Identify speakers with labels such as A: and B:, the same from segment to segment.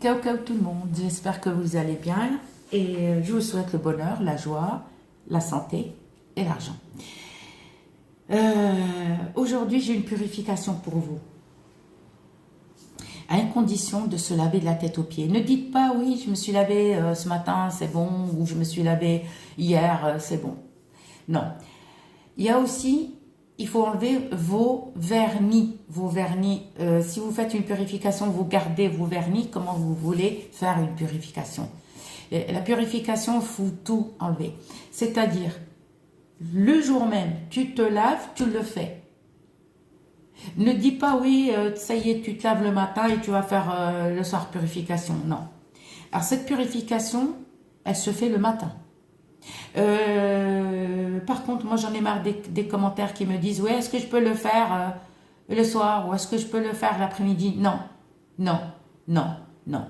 A: Ciao ciao tout le monde, j'espère que vous allez bien et je vous souhaite le bonheur, la joie, la santé et l'argent. Aujourd'hui j'ai une purification pour vous, à une condition de se laver de la tête aux pieds. Ne dites pas oui je me suis lavé ce matin c'est bon ou je me suis lavé hier c'est bon. Non, il y a aussi, il faut enlever vos vernis. Vos vernis, si vous faites une purification, vous gardez vos vernis, comment vous voulez faire une purification. Et la purification, il faut tout enlever. C'est-à-dire, le jour même, tu te laves, tu le fais. Ne dis pas, oui, ça y est, tu te laves le matin et tu vas faire le soir purification. Non. Alors, cette purification, elle se fait le matin. Par contre, moi j'en ai marre des commentaires qui me disent ouais, est-ce que je peux le faire le soir ou est-ce que je peux le faire l'après-midi? Non, non, non, non.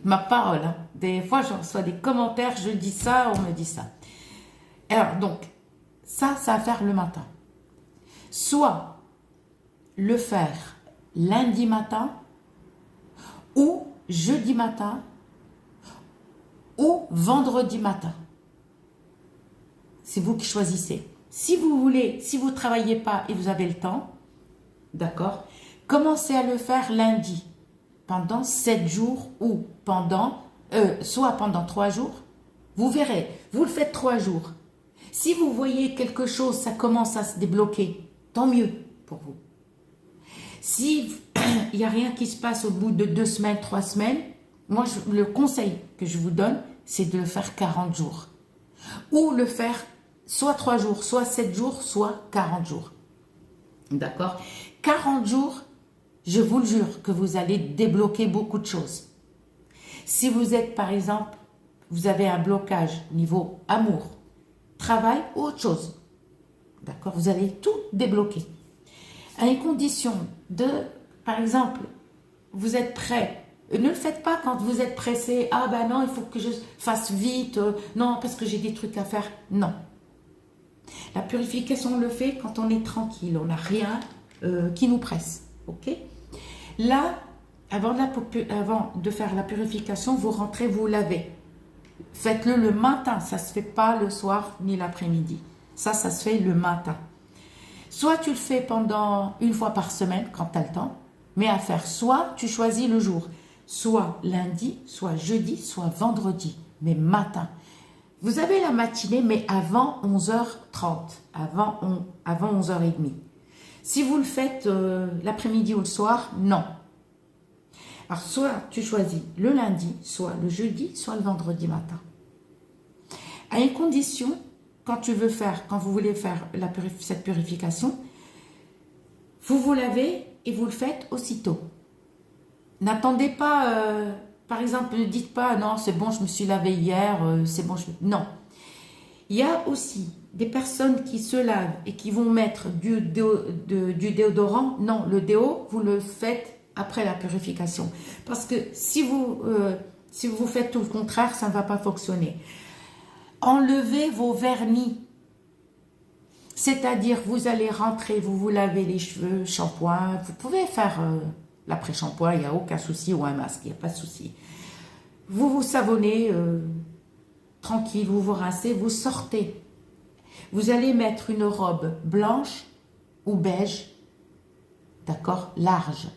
A: Ma parole, hein. Des fois je reçois des commentaires, je dis ça, on me dit ça. Alors donc, ça à faire le matin. Soit le faire lundi matin ou jeudi matin ou vendredi matin. C'est vous qui choisissez. Si vous voulez, si vous ne travaillez pas et vous avez le temps, d'accord, commencez à le faire lundi, pendant 7 jours ou soit pendant 3 jours. Vous verrez, vous le faites 3 jours. Si vous voyez quelque chose, ça commence à se débloquer, tant mieux pour vous. Si il n'y a rien qui se passe au bout de 2 semaines, 3 semaines, moi le conseil que je vous donne, c'est de le faire 40 jours. Ou le faire soit 3 jours, soit 7 jours, soit 40 jours. D'accord? 40 jours, je vous le jure que vous allez débloquer beaucoup de choses. Si vous êtes, par exemple, vous avez un blocage niveau amour, travail ou autre chose, d'accord? Vous allez tout débloquer. À une condition de, par exemple, vous êtes prêt. Ne le faites pas quand vous êtes pressé. Ah ben non, il faut que je fasse vite. Non, parce que j'ai des trucs à faire. Non. La purification, on le fait quand on est tranquille. On n'a rien qui nous presse. Ok? Là, avant de faire la purification, vous rentrez, vous lavez. Faites-le le matin. Ça ne se fait pas le soir ni l'après-midi. Ça se fait le matin. Soit tu le fais pendant une fois par semaine, quand tu as le temps. Mais à faire, soit tu choisis le jour. Soit lundi, soit jeudi, soit vendredi, mais matin. Vous avez la matinée, mais avant 11h30, avant 11h30. Si vous le faites l'après-midi ou le soir, non. Alors, soit tu choisis le lundi, soit le jeudi, soit le vendredi matin. À une condition, quand vous voulez faire cette purification, vous vous lavez et vous le faites aussitôt. N'attendez pas, par exemple, ne dites pas, non, c'est bon, je me suis lavé hier, c'est bon, non. Il y a aussi des personnes qui se lavent et qui vont mettre du déodorant. Non, le déo, vous le faites après la purification. Parce que si vous faites tout le contraire, ça ne va pas fonctionner. Enlevez vos vernis. C'est-à-dire, vous allez rentrer, vous lavez les cheveux, shampoing, vous pouvez faire l'après-shampoing, il n'y a aucun souci, ou un masque, il n'y a pas de souci. Vous vous savonnez, tranquille, vous vous rincez, vous sortez. Vous allez mettre une robe blanche ou beige, d'accord, large.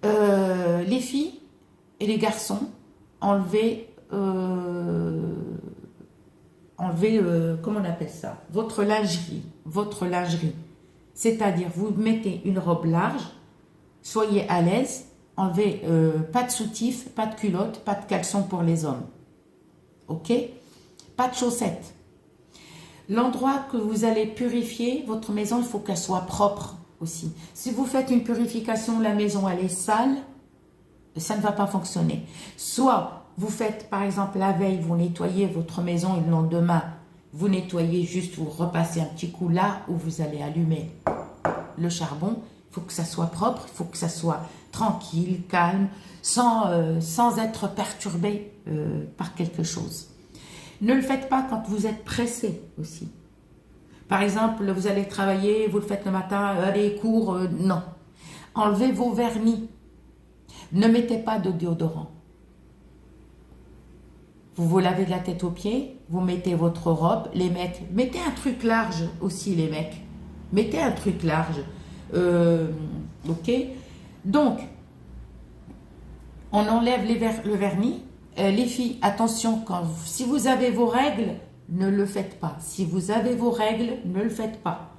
A: Les filles et les garçons, enlevez, comment on appelle ça, votre lingerie. C'est-à-dire, vous mettez une robe large, soyez à l'aise, enlevez pas de soutif, pas de culotte, pas de caleçon pour les hommes. Ok? Pas de chaussettes. L'endroit que vous allez purifier, votre maison, il faut qu'elle soit propre aussi. Si vous faites une purification, la maison, elle est sale, ça ne va pas fonctionner. Soit vous faites, par exemple, la veille, vous nettoyez votre maison et le lendemain, vous nettoyez juste, vous repassez un petit coup là où vous allez allumer le charbon. Il faut que ça soit propre, il faut que ça soit tranquille, calme, sans être perturbé par quelque chose. Ne le faites pas quand vous êtes pressé aussi. Par exemple, vous allez travailler, vous le faites le matin, allez, cours, non. Enlevez vos vernis. Ne mettez pas de déodorant. Vous vous lavez de la tête aux pieds, vous mettez votre robe, les mecs, mettez un truc large aussi les mecs. Mettez un truc large. Ok. Donc, on enlève le vernis. Les filles, attention, si vous avez vos règles, ne le faites pas. Si vous avez vos règles, ne le faites pas.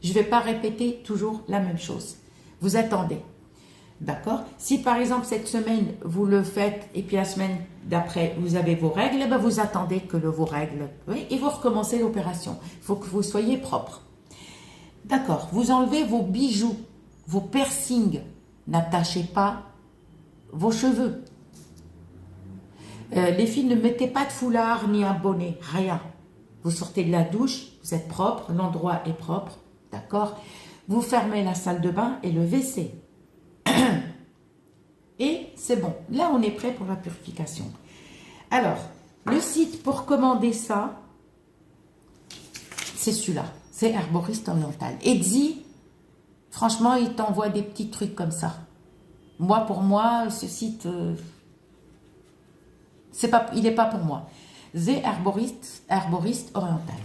A: Je ne vais pas répéter toujours la même chose. Vous attendez. D'accord? Si par exemple cette semaine, vous le faites et puis la semaine d'après, vous avez vos règles, ben vous attendez que vos règles, oui, et vous recommencez l'opération. Il faut que vous soyez propre. D'accord? Vous enlevez vos bijoux, vos piercings. N'attachez pas vos cheveux. Les filles, ne mettez pas de foulard ni un bonnet, rien. Vous sortez de la douche, vous êtes propre, l'endroit est propre, d'accord? Vous fermez la salle de bain et le WC. Et c'est bon, là on est prêt pour la purification. Alors, le site pour commander ça, c'est celui-là, c'est Herboriste Oriental. Etsy, franchement, il t'envoie des petits trucs comme ça. Moi, pour moi, ce site, il n'est pas pour moi. The Herboriste Oriental.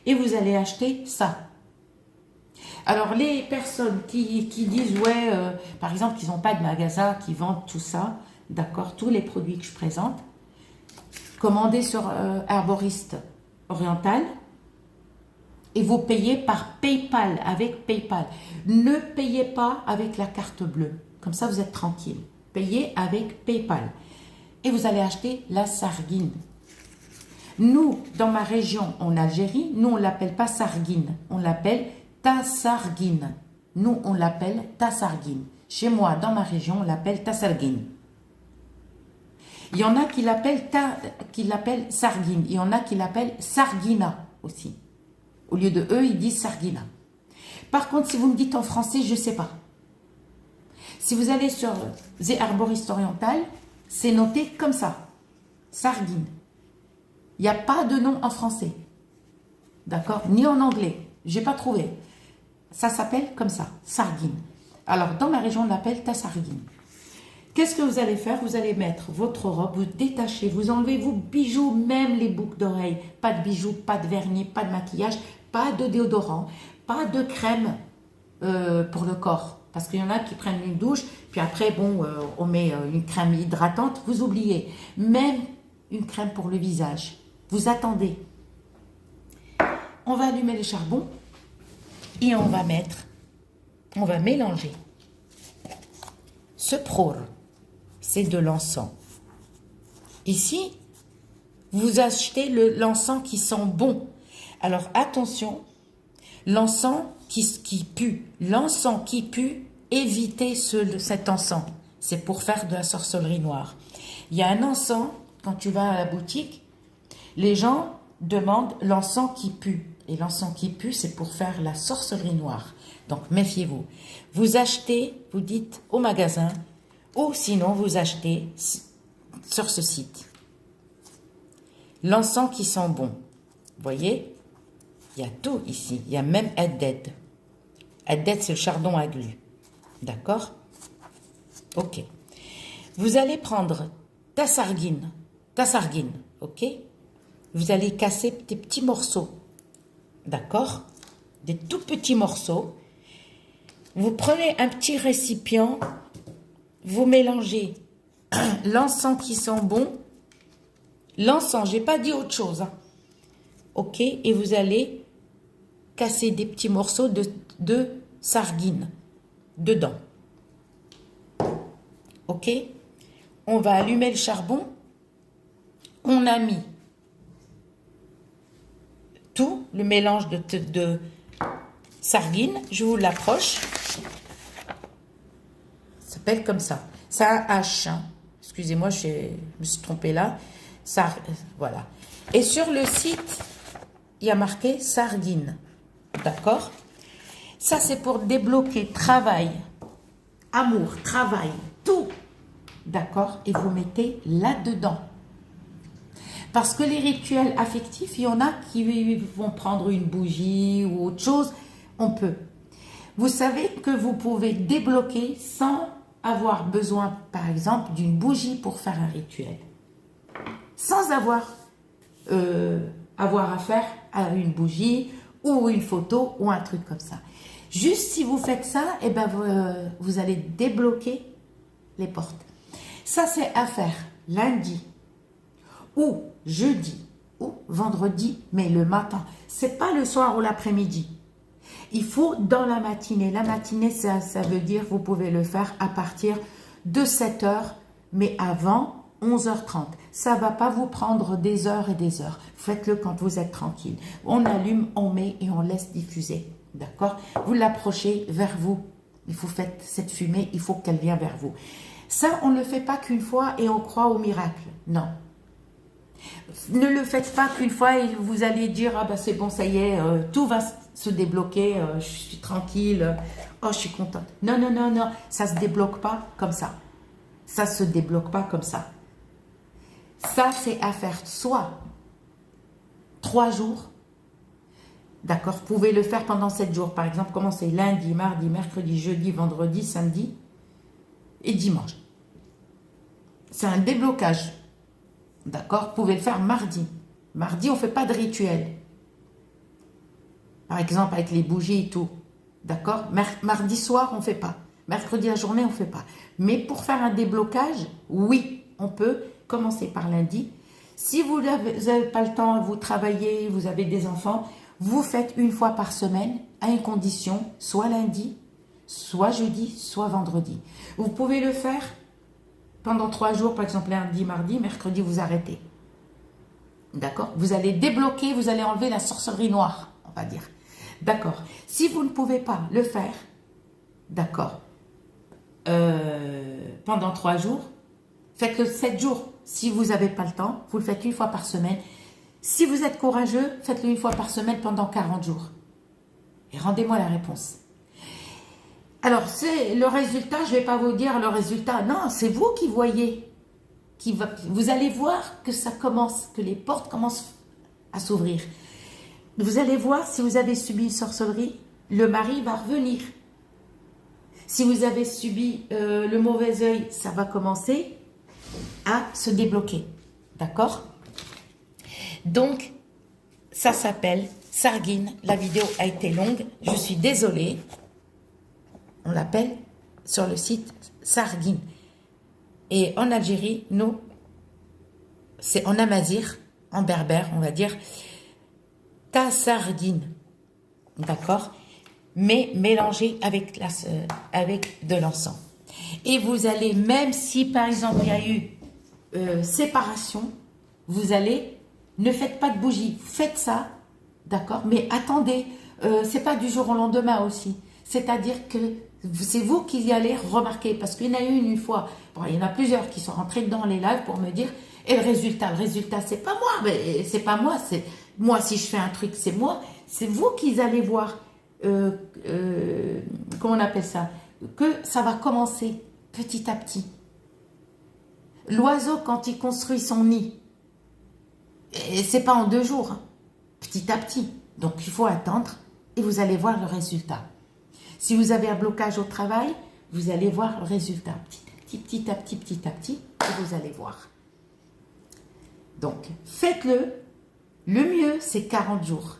A: Et vous allez acheter ça. Alors, les personnes qui disent, ouais, par exemple, qu'ils n'ont pas de magasin, qui vendent tout ça, d'accord, tous les produits que je présente, commandez sur Herboriste Oriental et vous payez par PayPal, avec PayPal. Ne payez pas avec la carte bleue, comme ça vous êtes tranquille. Payez avec PayPal. Et vous allez acheter la sarguine. Nous, dans ma région, en Algérie, nous, on ne l'appelle pas sarguine, on l'appelle tassarguine. Nous, on l'appelle tassarguine. Chez moi, dans ma région, on l'appelle tassarguine. Il y en a qui l'appellent sarguine. Il y en a qui l'appellent sarguina aussi. Au lieu de eux, ils disent sarguina. Par contre, si vous me dites en français, je ne sais pas. Si vous allez sur The Herboriste Oriental, c'est noté comme ça. Sarguine. Il n'y a pas de nom en français. D'accord? Ni en anglais. Je n'ai pas trouvé. Ça s'appelle comme ça, sarguine. Alors, dans ma région, on l'appelle tassarguine. Qu'est-ce que vous allez faire? Vous allez mettre votre robe, vous détachez, vous enlevez vos bijoux, même les boucles d'oreilles. Pas de bijoux, pas de vernis, pas de maquillage, pas de déodorant, pas de crème pour le corps. Parce qu'il y en a qui prennent une douche, puis après, bon, on met une crème hydratante, vous oubliez. Même une crème pour le visage. Vous attendez. On va allumer le charbon et on va mélanger. Ce pror, c'est de l'encens. Ici, vous achetez l'encens qui sent bon. Alors attention, l'encens qui pue. L'encens qui pue, évitez cet encens. C'est pour faire de la sorcellerie noire. Il y a un encens, quand tu vas à la boutique, les gens demandent l'encens qui pue. Et l'encens qui pue, c'est pour faire la sorcellerie noire. Donc, méfiez-vous. Vous achetez, vous dites au magasin, ou sinon, vous achetez sur ce site. L'encens qui sent bon. Vous voyez? Il y a tout ici. Il y a même Haddad. Haddad, c'est le chardon à glu. D'accord? Ok. Vous allez prendre ta sarguine, ok? Vous allez casser des petits morceaux. D'accord? Des tout petits morceaux. Vous prenez un petit récipient, vous mélangez l'encens qui sent bon. L'encens, je n'ai pas dit autre chose. Hein. Ok? Et vous allez casser des petits morceaux de sarguine dedans. Ok? On va allumer le charbon. On a mis tout, le mélange de sarguine. Je vous l'approche. Ça s'appelle comme ça. C'est un H. Hein. Excusez-moi, je me suis trompée là. Ça, voilà. Et sur le site, il y a marqué sarguine. D'accord? Ça, c'est pour débloquer travail, amour, travail, tout. D'accord? Et vous mettez là-dedans. Parce que les rituels affectifs, il y en a qui vont prendre une bougie ou autre chose. On peut. Vous savez que vous pouvez débloquer sans avoir besoin, par exemple, d'une bougie pour faire un rituel. Sans avoir affaire à une bougie ou une photo ou un truc comme ça. Juste si vous faites ça, eh ben vous allez débloquer les portes. Ça, c'est à faire lundi ou jeudi ou vendredi, mais le matin. C'est pas le soir ou l'après-midi. Il faut dans la matinée. La matinée, ça veut dire vous pouvez le faire à partir de 7 heures, mais avant 11h30. Ça ne va pas vous prendre des heures et des heures. Faites-le quand vous êtes tranquille. On allume, on met et on laisse diffuser. D'accord? Vous l'approchez vers vous. Vous faites cette fumée, il faut qu'elle vienne vers vous. Ça, on ne le fait pas qu'une fois et on croit au miracle. Non. Ne le faites pas qu'une fois et vous allez dire « Ah ben c'est bon, ça y est, tout va se débloquer, je suis tranquille, oh je suis contente. » Non, non, non, non, ça ne se débloque pas comme ça. Ça ne se débloque pas comme ça. Ça, c'est à faire soit 3 jours, d'accord, vous pouvez le faire pendant 7 jours. Par exemple, commencez lundi, mardi, mercredi, jeudi, vendredi, samedi et dimanche. C'est un déblocage. D'accord? Vous pouvez le faire mardi. Mardi, on ne fait pas de rituel. Par exemple, avec les bougies et tout. D'accord? Mardi soir, on ne fait pas. Mercredi la journée, on ne fait pas. Mais pour faire un déblocage, oui, on peut commencer par lundi. Si vous n'avez pas le temps, vous travaillez, vous avez des enfants, vous faites une fois par semaine à une condition, soit lundi, soit jeudi, soit vendredi. Vous pouvez le faire pendant 3 jours, par exemple lundi, mardi, mercredi, vous arrêtez. D'accord? Vous allez débloquer, vous allez enlever la sorcellerie noire, on va dire. D'accord? Si vous ne pouvez pas le faire, d'accord, pendant 3 jours, faites-le 7 jours. Si vous n'avez pas le temps, vous le faites une fois par semaine. Si vous êtes courageux, faites-le une fois par semaine pendant 40 jours. Et rendez-moi la réponse. Alors, c'est le résultat, je ne vais pas vous dire le résultat. Non, c'est vous qui voyez. Vous allez voir que ça commence, que les portes commencent à s'ouvrir. Vous allez voir, si vous avez subi une sorcellerie, le mari va revenir. Si vous avez subi le mauvais œil, ça va commencer à se débloquer. D'accord? Donc, ça s'appelle Sarguine. La vidéo a été longue. Je suis désolée. On l'appelle sur le site Sarguine. Et en Algérie, nous, c'est en amazigh, en berbère, on va dire, Sarguine. D'accord? Mais mélangé avec de l'encens. Et vous allez, même si par exemple il y a eu séparation, vous allez, ne faites pas de bougie, faites ça, d'accord? Mais attendez, c'est pas du jour au lendemain aussi. C'est-à-dire que c'est vous qui allez remarquer, parce qu'il y en a eu une fois, bon, il y en a plusieurs qui sont rentrés dans les lives pour me dire, et le résultat c'est pas moi, mais c'est pas moi, c'est moi si je fais un truc, c'est moi, c'est vous qui allez voir, comment on appelle ça, que ça va commencer petit à petit. L'oiseau, quand il construit son nid, c'est pas en 2 jours, hein, petit à petit. Donc il faut attendre et vous allez voir le résultat. Si vous avez un blocage au travail, vous allez voir le résultat. Petit à petit, et vous allez voir. Donc, faites-le. Le mieux, c'est 40 jours.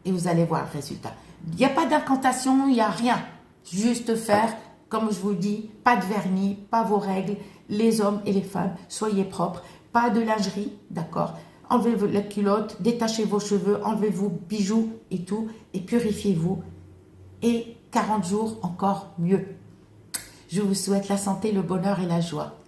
A: Et vous allez voir le résultat. Il n'y a pas d'incantation, il n'y a rien. Juste faire, comme je vous dis, pas de vernis, pas vos règles. Les hommes et les femmes, soyez propres. Pas de lingerie, d'accord? Enlevez la culotte, détachez vos cheveux, enlevez vos bijoux et tout. Et purifiez-vous. Et 40 jours, encore mieux. Je vous souhaite la santé, le bonheur et la joie.